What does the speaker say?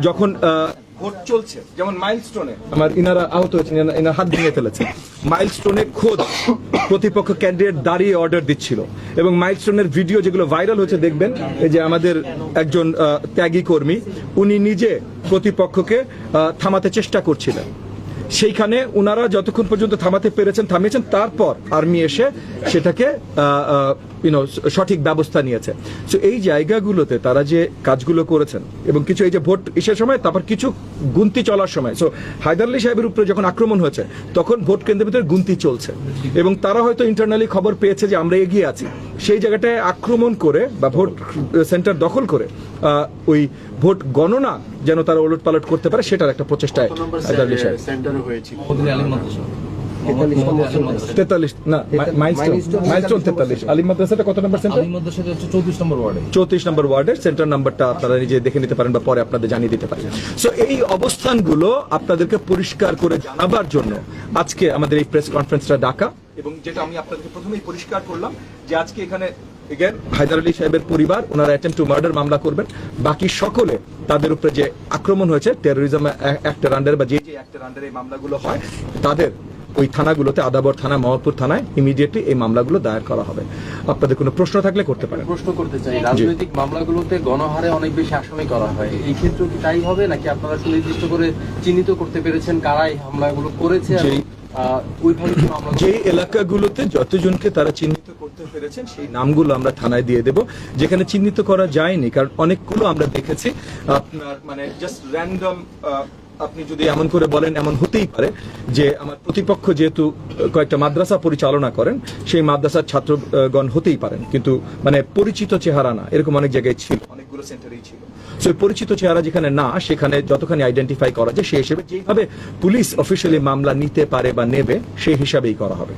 যখন ভোট চলছে, যেমন মাইলস্টোনে আমার ইনারা আহত হয়েছেন, ইনার হাত ভেঙে ফেলেছে। মাইলস্টোনে খোদ প্রতিপক্ষ ক্যান্ডিডেট দাঁড়িয়ে অর্ডার দিচ্ছিল, এবং মাইলস্টোনের ভিডিও যেগুলো ভাইরাল হচ্ছে দেখবেন, এই যে আমাদের একজন ত্যাগী কর্মী উনি নিজে প্রতিপক্ষকে থামাতে চেষ্টা করছিলেন। সেইখানে ওনারা যতক্ষণ পর্যন্ত থামাতে পেরেছেন থামিয়েছেন, তারপর আর্মি এসে সেটাকে সঠিক ব্যবস্থা নিয়েছে। সো এই জায়গাগুলোতে তারা যে কাজগুলো করেছেন, এবং কিছু এই যে ভোট ইসের সময়, তারপর কিছু গুনতি চলার সময়, সো হায়দার আলী সাহেবের উপরে যখন আক্রমণ হয়েছে তখন ভোট কেন্দ্রের ভিতরে গুনতি চলছে, এবং তারা হয়তো ইন্টারনালি খবর পেয়েছে যে আমরা এগিয়ে আছি, সেই জায়গাটায় আক্রমণ করে বা ভোট সেন্টার দখল করে ওই ভোট গণনা যেন তারা ওলট পালট করতে পারে, সেটার একটা প্রচেষ্টায় হায়দার আলী সাহেব 43 না মাইলস্টোন 43 আলিম মাদ্রাসাটা কত নম্বর সেন্টার? আলিম মাদ্রাসাটা হচ্ছে 34 নম্বর ওয়ার্ডে। 34 নম্বর ওয়ার্ডের সেন্টার নাম্বারটা আপনারা নিজে দেখে নিতে পারেন বা পরে আপনাদের জানিয়ে দিতে পারেন। সো এই অবস্থানগুলো আপনাদেরকে পরিষ্কার করে জানাবার জন্য আজকে আমাদের এই প্রেস কনফারেন্সটা ডাকা, এবং যেটা আমি আপনাদেরকে প্রথমেই পরিষ্কার করলাম যে আজকে এখানে এগেন হায়দার আলী সাহেবের পরিবার ওনারা অ্যাটেম্পট টু মার্ডার মামলা করবেন, বাকি সকলে তাদের উপরে যে আক্রমণ হয়েছে টেরোরিজম অ্যাক্টের আন্ডারে বা যে অ্যাক্টের আন্ডারে এই মামলাগুলো হয়, তাদের ওই থানাগুলোতে আদাবর থানা, মোহাম্মদপুর থানায় ইমিডিয়েটলি এই মামলাগুলো দায়ের করা হবে। আপনাদের কোনো প্রশ্ন থাকলে করতে পারেন। প্রশ্ন করতে চাই, রাজনৈতিক মামলাগুলোতে গণহারে অনেক বেশি আসামি করা হয়, এই ক্ষেত্রে কি তাই হবে নাকি আপনারা সুনির্দিষ্ট করে চিহ্নিত করতে পেরেছেন কারা এই হামলাগুলো করেছে? যে এলাকাগুলোতে যতজনকে তারা চিহ্নিত করতে পেরেছেন সেই নামগুলো আমরা থানায় দিয়ে দেব। যেখানে চিহ্নিত করা যায়নি, কারণ অনেকগুলো আমরা দেখেছি আপনার মানে জাস্ট র্যান্ডম, আপনি যদি এমন করে বলেন এমন হতেই পারে যে আমার প্রতিপক্ষ যেহেতু কয়েকটা মাদ্রাসা পরিচালনা করেন, সেই মাদ্রাসার ছাত্রগণ হতেই পারেন, কিন্তু মানে পরিচিত চেহারা না, এরকম অনেক জায়গায় ছিল, অনেকগুলো সেন্টারেই ছিল। সো পরিচিত চেহারা যেখানে না, সেখানে যতখানি আইডেন্টিফাই করা যায় সেই হিসেবে যেভাবে পুলিশ অফিসিয়ালি মামলা নিতে পারে বা নেবে সেই হিসাবেই করা হবে।